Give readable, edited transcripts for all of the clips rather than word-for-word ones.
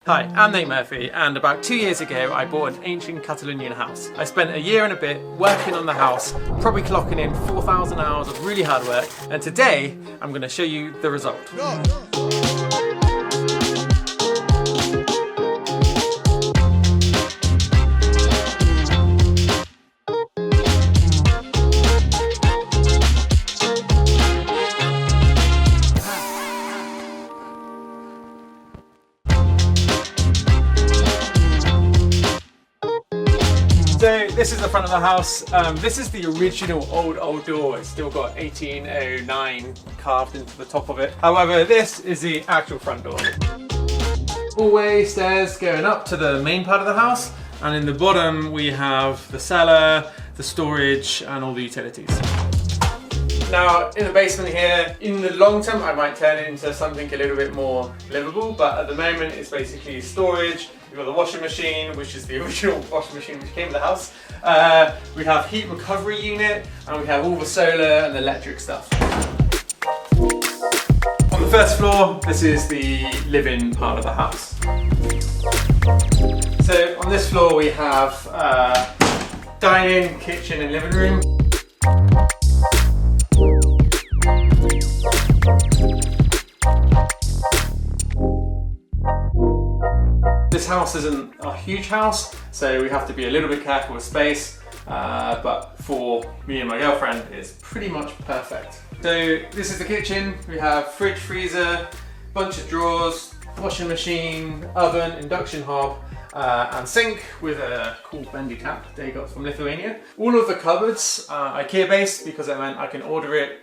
Hi, I'm Nate Murphy, and about 2 years ago I bought an ancient Catalonian house. I spent a year and a bit working on the house, probably clocking in 4,000 hours of really hard work, and today I'm going to show you the result. So this is the front of the house. This is the original old door. It's still got 1809 carved into the top of it. However, this is the actual front door. Hallway, stairs going up to the main part of the house, and in the bottom we have the cellar, the storage, and all the utilities. Now, in the basement here, in the long term I might turn it into something a little bit more livable, but at the moment it's basically storage. We've got the washing machine, which is the original washing machine which came with the house. We have heat recovery unit, and we have all the solar and the electric stuff. On the first floor, this is the living part of the house. So on this floor we have dining, kitchen and living room. This house isn't a huge house, so we have to be a little bit careful with space, but for me and my girlfriend it's pretty much perfect. So this is the kitchen. We have fridge, freezer, bunch of drawers, washing machine, oven, induction hob, and sink with a cool bendy tap they got from Lithuania. All of the cupboards are IKEA based because it meant I can order it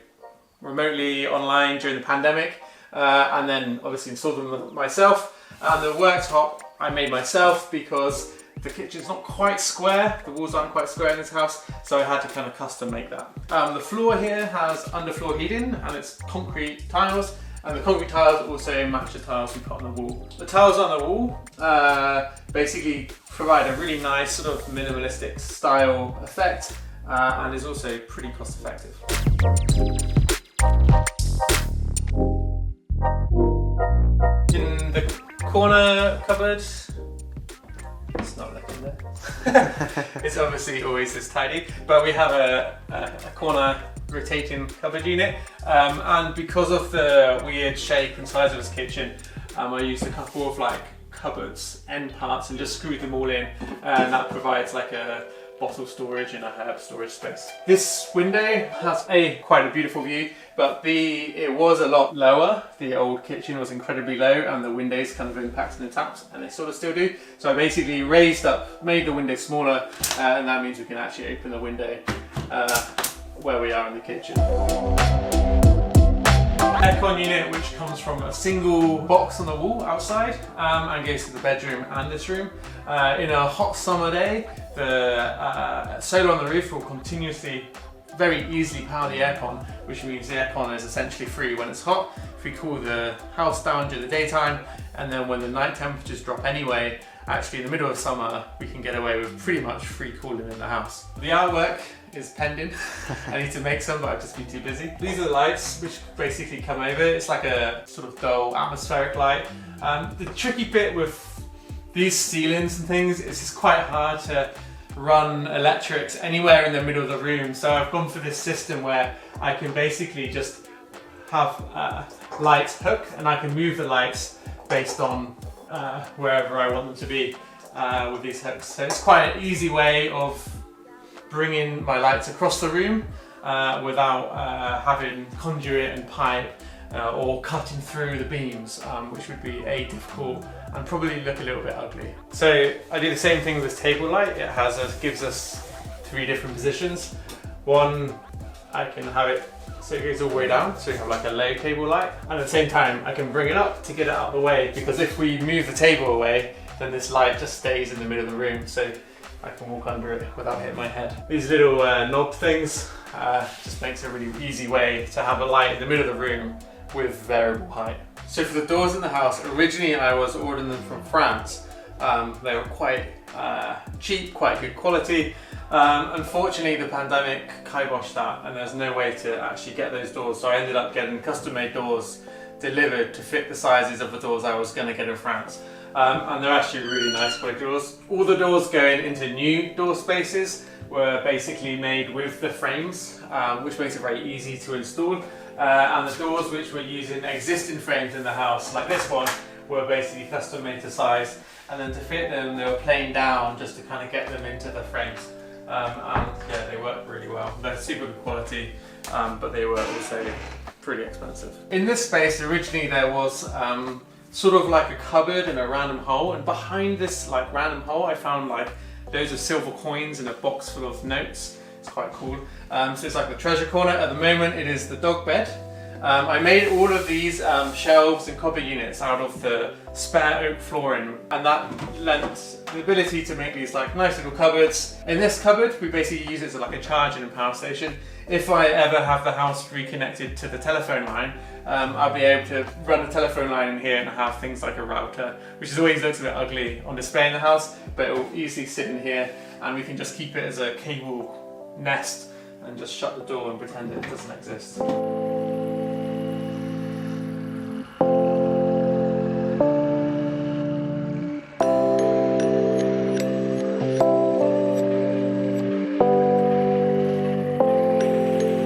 remotely online during the pandemic, and then obviously install them myself. And the worktop I made myself because the kitchen's not quite square, the walls aren't quite square in this house, so I had to kind of custom make that. The floor here has underfloor heating and it's concrete tiles, and the concrete tiles also match the tiles we put on the wall. The tiles on the wall basically provide a really nice sort of minimalistic style effect, and is also pretty cost effective. In the corner cupboard, it's not looking there. It's obviously always this tidy, but we have a corner rotating cupboard unit, and because of the weird shape and size of this kitchen, I used a couple of like cupboards end parts and just screwed them all in, and that provides like a bottle storage and a herb storage space. This window has quite a beautiful view, but it was a lot lower. The old kitchen was incredibly low and the windows kind of impacted the taps, and they sort of still do. So I basically made the window smaller, and that means we can actually open the window where we are in the kitchen. Aircon unit which comes from a single box on the wall outside, and goes to the bedroom and this room. In a hot summer day, the solar on the roof will continuously, very easily power the aircon, which means the aircon is essentially free when it's hot. If we cool the house down during the daytime, and then when the night temperatures drop anyway, actually in the middle of summer we can get away with pretty much free cooling in the house. The artwork is pending. I need to make some, but I've just been too busy. These are the lights which basically come over. It's like a sort of dull atmospheric light. The tricky bit with these ceilings and things is it's quite hard to run electrics anywhere in the middle of the room, so I've gone for this system where I can basically just have lights hooked, and I can move the lights based on wherever I want them to be with these hooks. So it's quite an easy way of bringing my lights across the room without having conduit and pipe or cutting through the beams, which would be difficult and probably look a little bit ugly. So I do the same thing with this table light. It gives us 3 different positions. One, I can have it so it goes all the way down, so we have like a low table light, and at the same time I can bring it up to get it out of the way, because if we move the table away, then this light just stays in the middle of the room, so I can walk under it without hitting my head. These little knob things just makes a really easy way to have a light in the middle of the room with variable height. So for the doors in the house, originally I was ordering them from France. They were quite cheap, quite good quality. Unfortunately, the pandemic kiboshed that, and there's no way to actually get those doors, so I ended up getting custom-made doors delivered to fit the sizes of the doors I was going to get in France. and they're actually really nice quality doors. All the doors going into new door spaces were basically made with the frames, which makes it very easy to install. And the doors which were using existing frames in the house, like this one, were basically custom made to size. And then to fit them, they were planed down just to kind of get them into the frames. And yeah, they work really well. They're super good quality, but they were also pretty expensive. In this space, originally there was sort of like a cupboard and a random hole, and behind this like random hole I found like loads of silver coins and a box full of notes. It's quite cool. So it's like the treasure corner. At the moment it is the dog bed. I made all of these shelves and copper units out of the spare oak flooring, and that lent the ability to make these like nice little cupboards. In this cupboard we basically use it as like a charging and power station. If I ever have the house reconnected to the telephone line, I'll be able to run the telephone line in here and have things like a router, which is always looks a bit ugly on display in the house, but it will easily sit in here and we can just keep it as a cable nest and just shut the door and pretend it doesn't exist.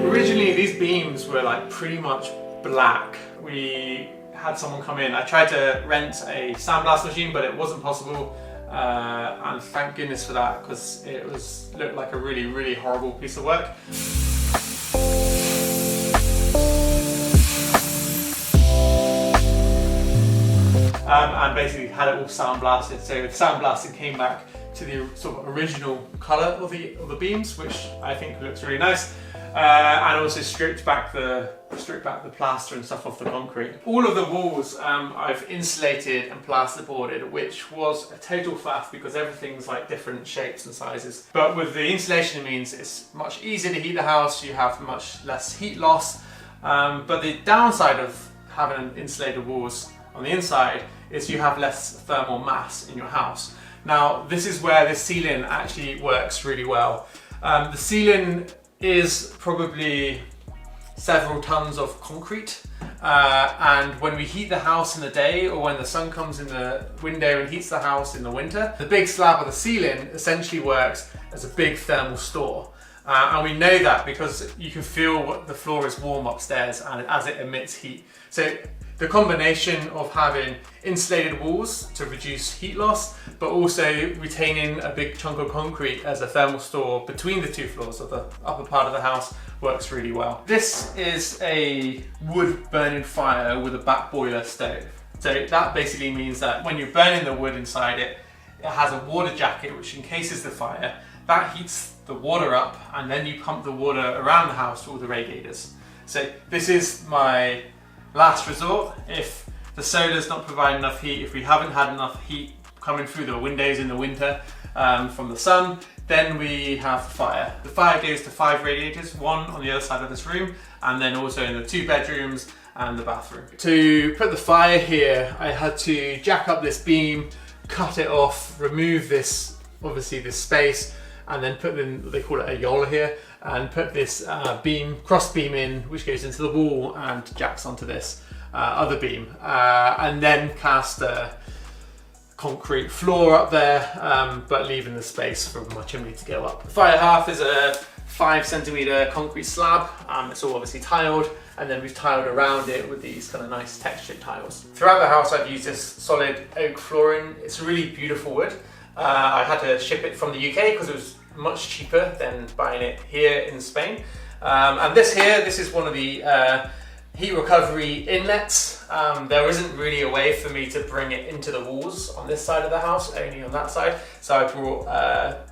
Originally these beams were like pretty much black. We had someone come in. I tried to rent a sandblast machine, but it wasn't possible. And thank goodness for that, because it looked like a really horrible piece of work. And basically had it all sandblasted. So the sandblasting came back to the sort of original colour of the beams, which I think looks really nice. And also stripped back the plaster and stuff off the concrete. All of the walls I've insulated and plasterboarded, which was a total faff because everything's like different shapes and sizes. But with the insulation, it means it's much easier to heat the house, you have much less heat loss. But the downside of having insulated walls on the inside is you have less thermal mass in your house. Now, this is where the ceiling actually works really well. The ceiling is probably several tons of concrete, and when we heat the house in the day, or when the sun comes in the window and heats the house in the winter, the big slab of the ceiling essentially works as a big thermal store. And we know that because you can feel what the floor is warm upstairs and as it emits heat. So the combination of having insulated walls to reduce heat loss, but also retaining a big chunk of concrete as a thermal store between the two floors of the upper part of the house works really well. This is a wood burning fire with a back boiler stove. So that basically means that when you're burning the wood inside it, it has a water jacket which encases the fire. That heats the water up, and then you pump the water around the house to all the radiators. So this is my last resort. If the solar's not providing enough heat, if we haven't had enough heat coming through the windows in the winter from the sun, then we have the fire. The fire goes to 5 radiators, one on the other side of this room, and then also in the 2 bedrooms and the bathroom. To put the fire here, I had to jack up this beam, cut it off, remove this, obviously this space, and then put in, they call it a yola here, and put this cross beam in, which goes into the wall and jacks onto this other beam, and then cast a concrete floor up there, but leaving the space for my chimney to go up. The fire hearth is a 5 centimeter concrete slab. It's all obviously tiled, and then we've tiled around it with these kind of nice textured tiles. Throughout the house I've used this solid oak flooring. It's really beautiful wood. I had to ship it from the UK because it was much cheaper than buying it here in Spain. And this is one of the heat recovery inlets. There isn't really a way for me to bring it into the walls on this side of the house, only on that side. So I brought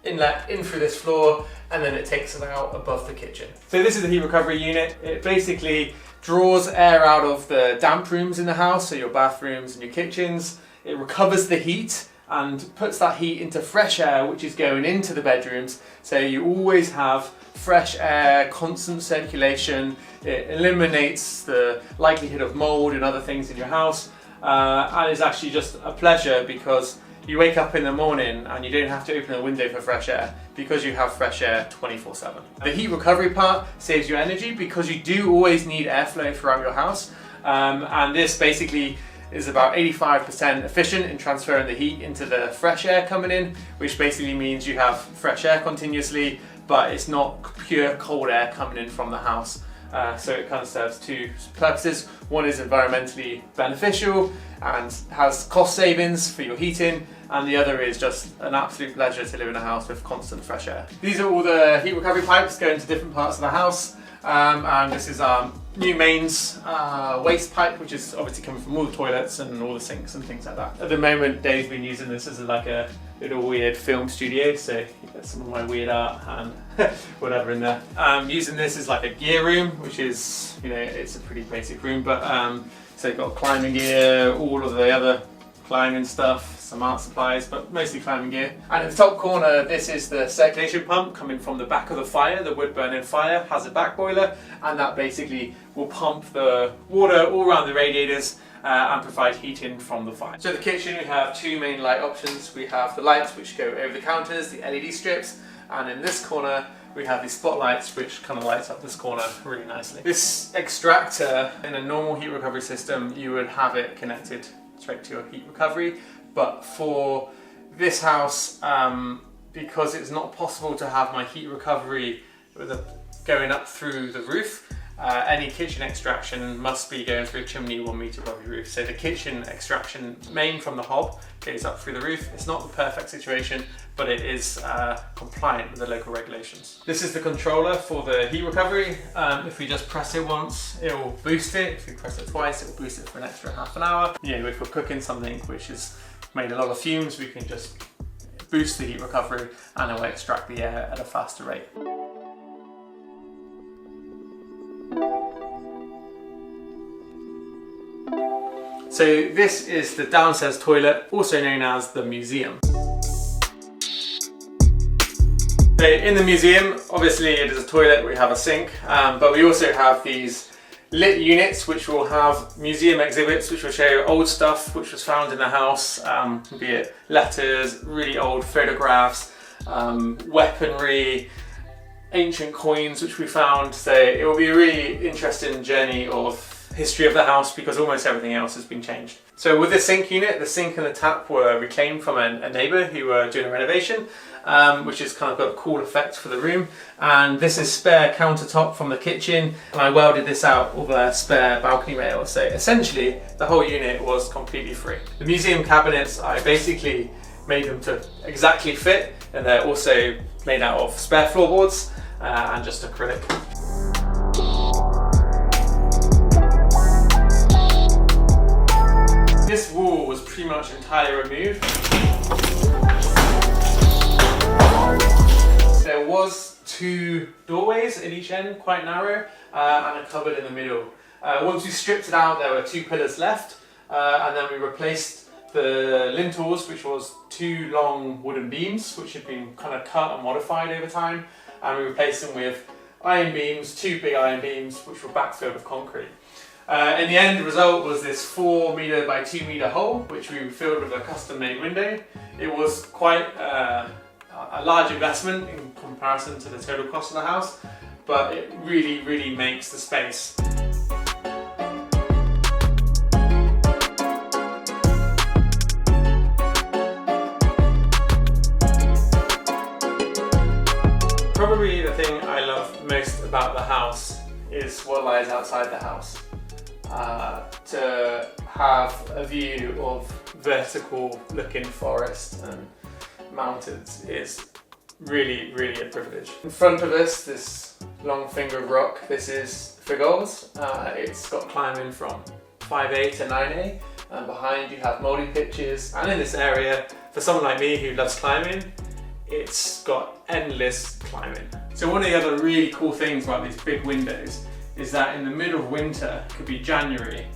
inlet in through this floor, and then it takes it out above the kitchen. So this is the heat recovery unit. It basically draws air out of the damp rooms in the house, so your bathrooms and your kitchens. It recovers the heat and puts that heat into fresh air, which is going into the bedrooms. So you always have fresh air, constant circulation. It eliminates the likelihood of mold and other things in your house. And it's actually just a pleasure because you wake up in the morning and you don't have to open a window for fresh air because you have fresh air 24/7. The heat recovery part saves you energy because you do always need airflow throughout your house. And this basically is about 85% efficient in transferring the heat into the fresh air coming in, which basically means you have fresh air continuously, but it's not pure cold air coming in from the house. So it kind of serves two purposes. One is environmentally beneficial and has cost savings for your heating, and the other is just an absolute pleasure to live in a house with constant fresh air. These are all the heat recovery pipes going to different parts of the house, and this is our new mains waste pipe, which is obviously coming from all the toilets and all the sinks and things like that. At the moment, Dave's been using this as like a little weird film studio, so you get some of my weird art and whatever in there. Using this as like a gear room, which is, you know, it's a pretty basic room, but so you've got climbing gear, all of the other climbing stuff, some art supplies, but mostly climbing gear. And in the top corner, this is the circulation pump coming from the back of the fire. The wood burning fire has a back boiler, and that basically will pump the water all around the radiators and provide heating from the fire. So the kitchen, we have two main light options. We have the lights which go over the counters, the LED strips, and in this corner we have these spotlights which kind of lights up this corner really nicely. This extractor, in a normal heat recovery system, you would have it connected straight to your heat recovery, but for this house, because it's not possible to have my heat recovery going up through the roof, any kitchen extraction must be going through a chimney 1 meter above your roof. So the kitchen extraction main from the hob goes up through the roof. It's not the perfect situation, but it is compliant with the local regulations. This is the controller for the heat recovery. If we just press it once, it will boost it. If we press it twice, it will boost it for an extra half an hour. You know, if we're cooking something which has made a lot of fumes, we can just boost the heat recovery and it will extract the air at a faster rate. So this is the downstairs toilet, also known as the museum. So in the museum, obviously it is a toilet, we have a sink, but we also have these lit units which will have museum exhibits which will show old stuff which was found in the house, be it letters, really old photographs, weaponry, ancient coins which we found. So it will be a really interesting journey of history of the house because almost everything else has been changed. So with the sink unit, the sink and the tap were reclaimed from a neighbour who were doing a renovation, which has kind of got a cool effect for the room. And this is spare countertop from the kitchen, and I welded this out with a spare balcony rail. So essentially the whole unit was completely free. The museum cabinets, I basically made them to exactly fit, and they're also made out of spare floorboards and just acrylic. This wall was pretty much entirely removed. There was two doorways at each end, quite narrow, and a cupboard in the middle. Once we stripped it out, there were two pillars left, and then we replaced the lintels, which was two long wooden beams, which had been kind of cut and modified over time, and we replaced them with iron beams, two big iron beams, which were backfilled with concrete. In the end result was this 4 meter by 2 meter hole, which we filled with a custom made window. It was quite a large investment in comparison to the total cost of the house, but it really, really makes the space. Probably the thing I love most about the house is what lies outside the house. To have a view of vertical looking forest and mountains is really, really a privilege. In front of us, this long finger of rock, this is Figol's. It's got climbing from 5A to 9A, and behind you have mouldy pitches, and in this area, for someone like me who loves climbing, it's got endless climbing. So one of the other really cool things about these big windows is that in the middle of winter, it could be January,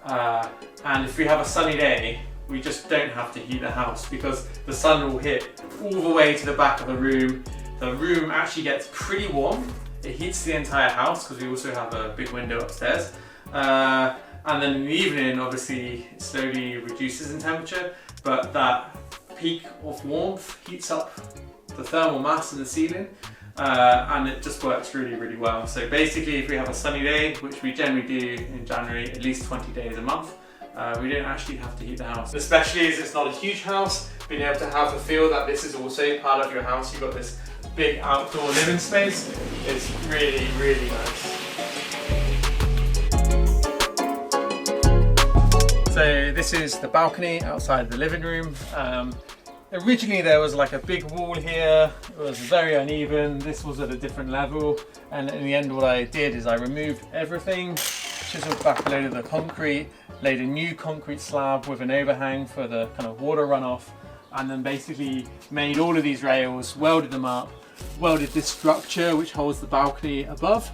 and if we have a sunny day, we just don't have to heat the house because the sun will hit all the way to the back of the room. The room actually gets pretty warm. It heats the entire house because we also have a big window upstairs. And then in the evening, obviously, it slowly reduces in temperature, but that peak of warmth heats up the thermal mass in the ceiling. And it just works really, really well. So basically, if we have a sunny day, which we generally do in January, at least 20 days a month, we don't actually have to heat the house. Especially as it's not a huge house, being able to have the feel that this is also part of your house. You've got this big outdoor living space. Is really, really nice. So this is the balcony outside the living room. Originally there was like a big wall here. It was very uneven. This was at a different level. And in the end what I did is I removed everything, chiseled back a load of the concrete, laid a new concrete slab with an overhang for the kind of water runoff, and then basically made all of these rails, welded them up, welded this structure which holds the balcony above.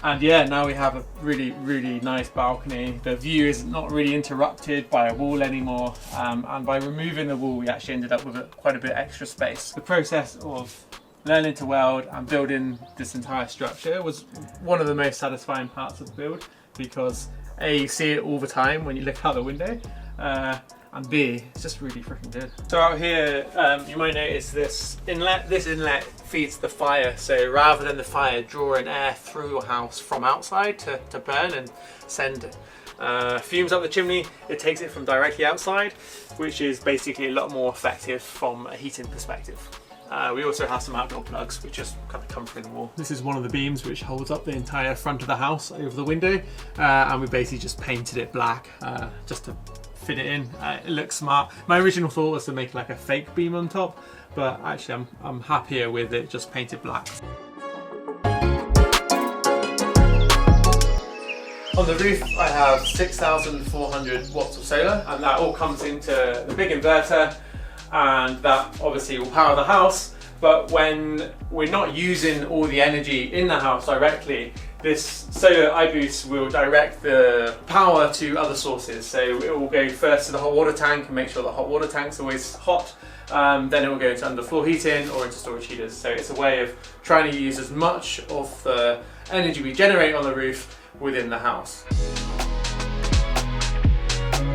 And yeah, now we have a really, really nice balcony. The view is not really interrupted by a wall anymore. And by removing the wall, we actually ended up with quite a bit extra space. The process of learning to weld and building this entire structure was one of the most satisfying parts of the build, because A, you see it all the time when you look out the window, and B, it's just really freaking good. So out here, you might notice this inlet. This inlet feeds the fire. So rather than the fire drawing air through your house from outside to burn and send fumes up the chimney, it takes it from directly outside, which is basically a lot more effective from a heating perspective. We also have some outdoor plugs which just kind of come through the wall. This is one of the beams which holds up the entire front of the house over the window, and we basically just painted it black just to fit it in. It looks smart. My original thought was to make like a fake beam on top, but actually I'm happier with it just painted black. On the roof I have 6,400 watts of solar, and that all comes into the big inverter, and that obviously will power the house. But when we're not using all the energy in the house directly, this solar iBoost will direct the power to other sources. So it will go first to the hot water tank and make sure the hot water tank's always hot. Then it will go into underfloor heating or into storage heaters. So it's a way of trying to use as much of the energy we generate on the roof within the house.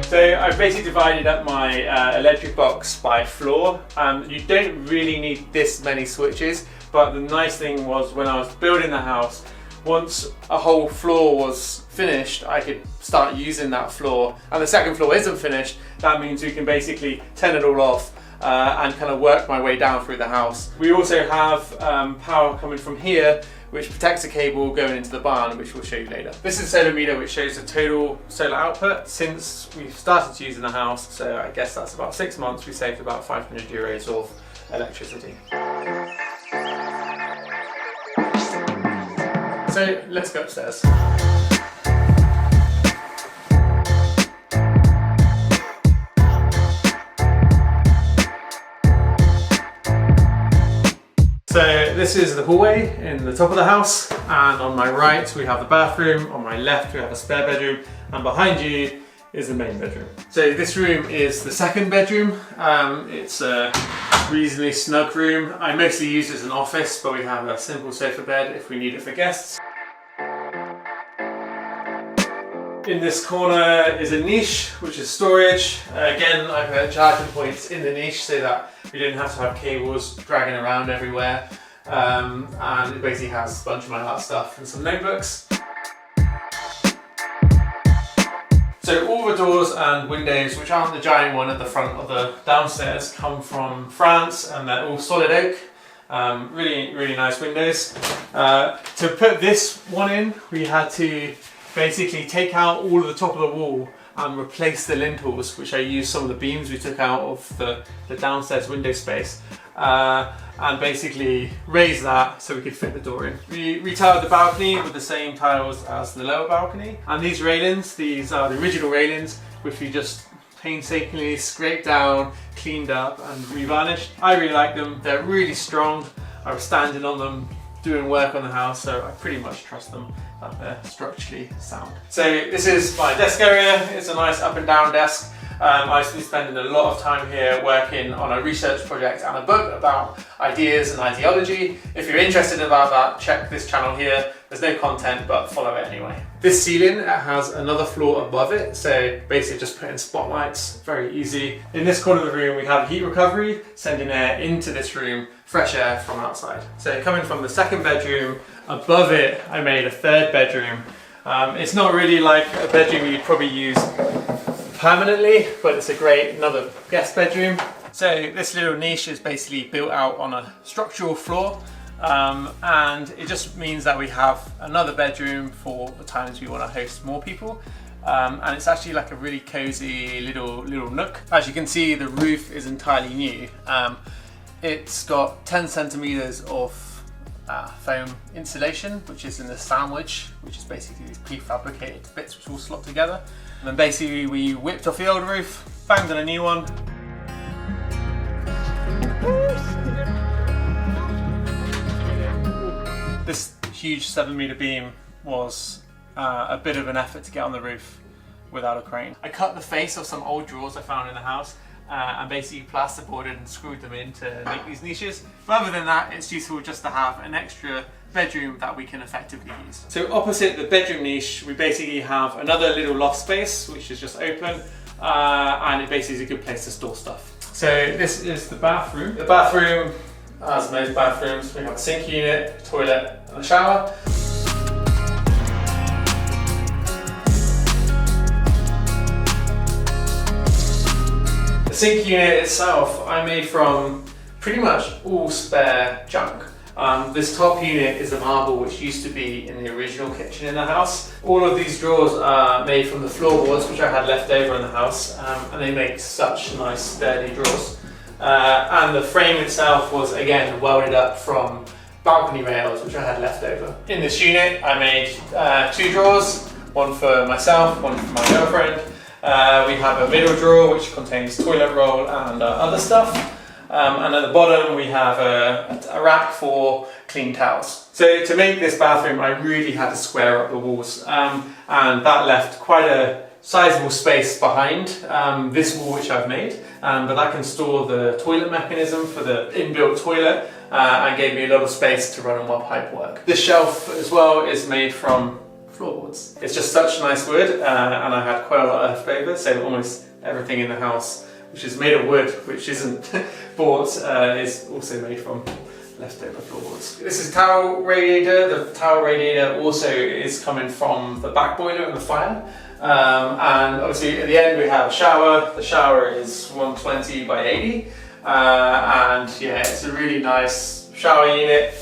So I've basically divided up my electric box by floor. You don't really need this many switches, but the nice thing was when I was building the house, once a whole floor was finished, I could start using that floor. And the second floor isn't finished, that means we can basically turn it all off and kind of work my way down through the house. We also have power coming from here, which protects a cable going into the barn, which we'll show you later. This is a solar meter which shows the total solar output since we've started using the house. So I guess that's about 6 months. We saved about 500 euros of electricity. So let's go upstairs. So this is the hallway in the top of the house, and on my right we have the bathroom, on my left we have a spare bedroom, and behind you is the main bedroom. So this room is the second bedroom. It's a reasonably snug room. I mostly use it as an office, but we have a simple sofa bed if we need it for guests. In this corner is a niche, which is storage. Again, I've got charging points in the niche so that we don't have to have cables dragging around everywhere. And it basically has a bunch of my art stuff and some notebooks. So all the doors and windows, which aren't the giant one at the front of the downstairs, come from France, and they're all solid oak. Really, really nice windows. To put this one in, we had to basically take out all of the top of the wall and replace the lintels, which I used some of the beams we took out of the downstairs window space, and basically raise that so we could fit the door in. We retiled the balcony with the same tiles as the lower balcony, and these railings, these are the original railings, which we just painstakingly scraped down, cleaned up and revarnished. I really like them. They're really strong. I was standing on them doing work on the house, so I pretty much trust them that they're structurally sound. So this is my desk area. It's a nice up and down desk. I've been spending a lot of time here working on a research project and a book about ideas and ideology. If you're interested about that, check this channel here. There's no content, but follow it anyway. This ceiling has another floor above it, so basically just put in spotlights, very easy. In this corner of the room we have heat recovery, sending air into this room, fresh air from outside. So coming from the second bedroom, above it I made a third bedroom, It's not really like a bedroom you'd probably use permanently, but it's a great another guest bedroom. So this little niche is basically built out on a structural floor, and it just means that we have another bedroom for the times we want to host more people. And it's actually like a really cozy little nook. As you can see, the roof is entirely new. It's got 10 centimeters of foam insulation, which is in the sandwich, which is basically these prefabricated bits which all slot together. And then basically we whipped off the old roof, banged on a new one. This huge 7-meter beam was a bit of an effort to get on the roof without a crane. I cut the face of some old drawers I found in the house and basically plasterboarded and screwed them in to make these niches. Rather than that, it's useful just to have an extra bedroom that we can effectively use. So opposite the bedroom niche, we basically have another little loft space which is just open, and it basically is a good place to store stuff. So this is the bathroom. The bathroom, as most bathrooms, we have a sink unit, toilet and a shower. The sink unit itself I made from pretty much all spare junk. This top unit is a marble which used to be in the original kitchen in the house. All of these drawers are made from the floorboards which I had left over in the house, and they make such nice sturdy drawers. And the frame itself was again welded up from balcony rails which I had left over. In this unit I made 2 drawers, one for myself, one for my girlfriend. We have a middle drawer which contains toilet roll and other stuff. And at the bottom we have a rack for clean towels. So to make this bathroom I really had to square up the walls, and that left quite a sizable space behind this wall which I've made, but that can store the toilet mechanism for the inbuilt toilet, and gave me a lot of space to run on my pipe work. This shelf as well is made from floorboards. It's just such nice wood, and I had quite a lot left over, so almost everything in the house which is made of wood, which isn't bought, is also made from leftover floorboards. This is towel radiator. The towel radiator also is coming from the back boiler and the fire. And obviously at the end we have a shower. The shower is 120 by 80. And yeah, it's a really nice shower unit.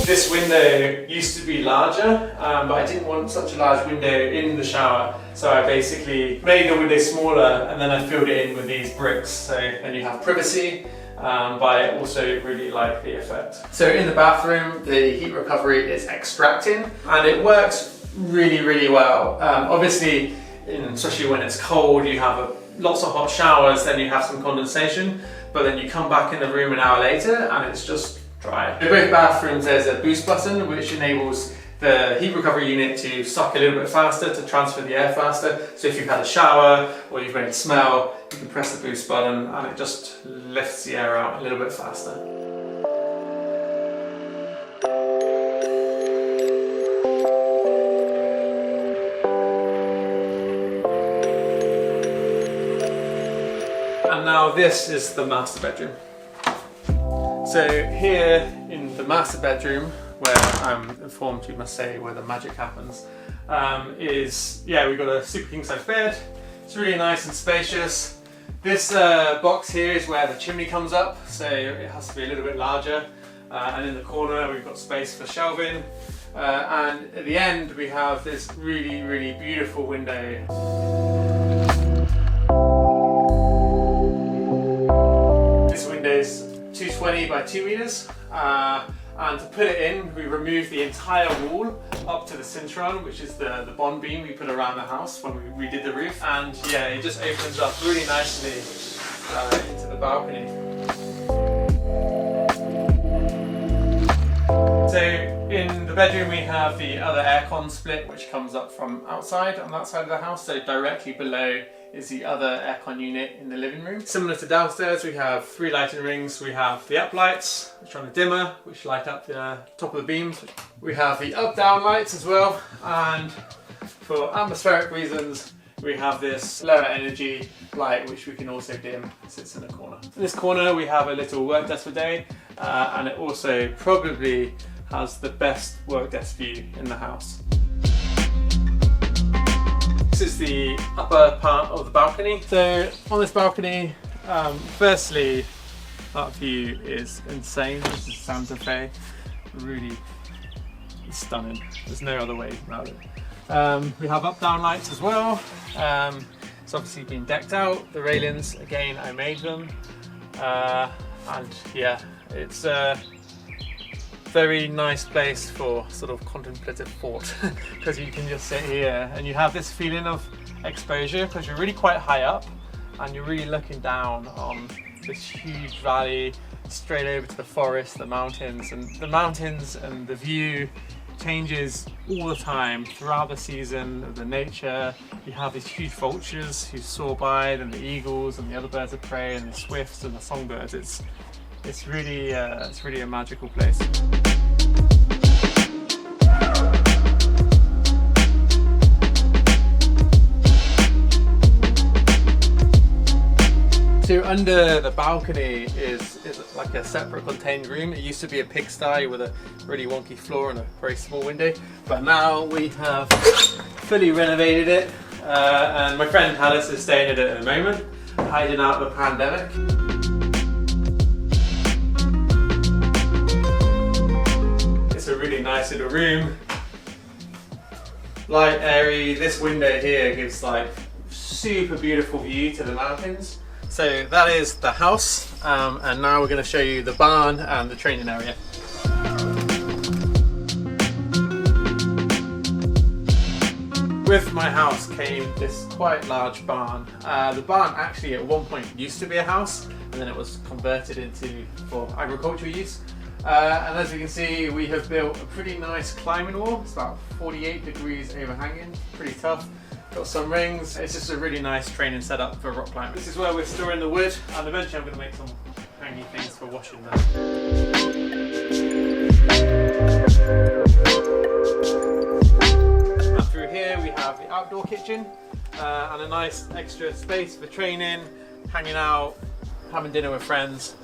This window used to be larger, but I didn't want such a large window in the shower, so I basically made the window smaller and then I filled it in with these bricks, so then you have privacy, but I also really like the effect. So in the bathroom, the heat recovery is extracting and it works really well. Obviously, especially when it's cold, you have lots of hot showers, then you have some condensation, but then you come back in the room an hour later and it's just dry. In both bathrooms there's a boost button which enables the heat recovery unit to suck a little bit faster, to transfer the air faster. So if you've had a shower or you've made a smell, you can press the boost button and it just lifts the air out a little bit faster. And now this is the master bedroom. So here in the master bedroom, where I'm informed you must say where the magic happens, we've got a super king size bed. It's really nice and spacious. This box here is where the chimney comes up, so it has to be a little bit larger. And in the corner we've got space for shelving. And at the end we have this really beautiful window. This window is 220 by 2 meters, and to put it in we removed the entire wall up to the cintron, which is the bond beam we put around the house when we redid the roof, and yeah, it just opens up really nicely into the balcony. So in the bedroom we have the other aircon split which comes up from outside on that side of the house, so directly below is the other aircon unit in the living room. Similar to downstairs, we have 3 lighting rings. We have the up lights, which are on a dimmer, which light up the top of the beams. We have the up-down lights as well, and for atmospheric reasons, we have this lower energy light which we can also dim. It sits in the corner. In this corner we have a little work desk for day, and it also probably has the best work desk view in the house. This is the upper part of the balcony. So on this balcony, firstly, that view is insane. This is Santa Fe, really stunning. There's no other way about it. We have up-down lights as well. It's obviously been decked out. The railings, again, I made them. And yeah, it's a very nice place for sort of contemplative thought because you can just sit here and you have this feeling of exposure because you're really quite high up and you're really looking down on this huge valley straight over to the forest, the mountains, and the view changes all the time throughout the season of the nature. You have these huge vultures who soar by, then the eagles and the other birds of prey and the swifts and the songbirds. It's really a magical place. So under the balcony is like a separate contained room. It used to be a pigsty with a really wonky floor and a very small window, but now we have fully renovated it, and my friend Alice is staying in it at the moment, hiding out of the pandemic. It's a really nice little room, light, airy. This window here gives like super beautiful view to the mountains. So that is the house, and now we're going to show you the barn and the training area. With my house came this quite large barn. The barn actually at one point used to be a house, and then it was converted for agricultural use. And as you can see, we have built a pretty nice climbing wall. It's about 48 degrees overhanging, pretty tough. Got some rings. It's just a really nice training setup for rock climbing. This is where we're storing the wood, and eventually I'm going to make some hanging things for washing them. And through here we have the outdoor kitchen and a nice extra space for training, hanging out, having dinner with friends.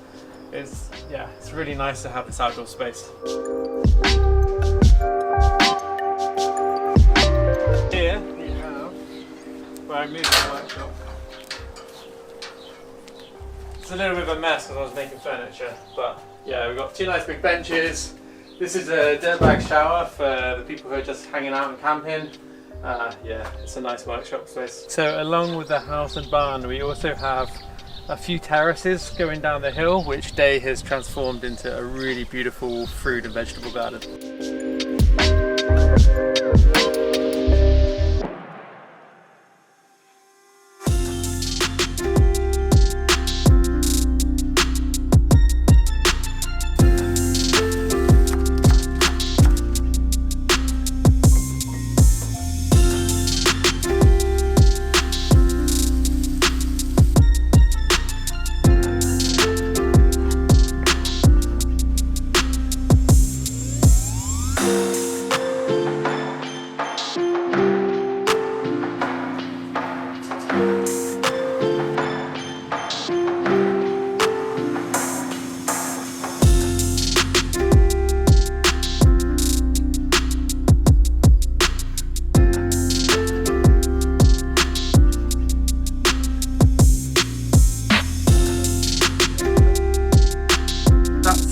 It's really nice to have this outdoor space. Here we have where I moved the workshop. It's a little bit of a mess because I was making furniture, but yeah, we've got two nice big benches. This is a dirtbag shower for the people who are just hanging out and camping. Yeah, it's a nice workshop space. So along with the house and barn, we also have a few terraces going down the hill, which Day has transformed into a really beautiful fruit and vegetable garden.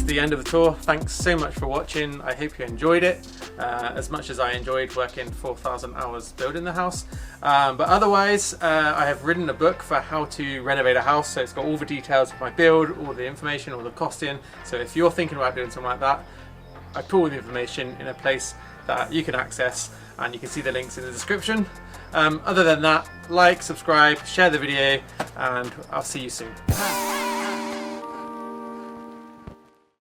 The end of the tour. Thanks so much for watching. I hope you enjoyed it as much as I enjoyed working 4,000 hours building the house. But otherwise, I have written a book for how to renovate a house, so it's got all the details of my build, all the information, all the costing. So if you're thinking about doing something like that, I put all the information in a place that you can access, and you can see the links in the description. Other than that, like, subscribe, share the video, and I'll see you soon.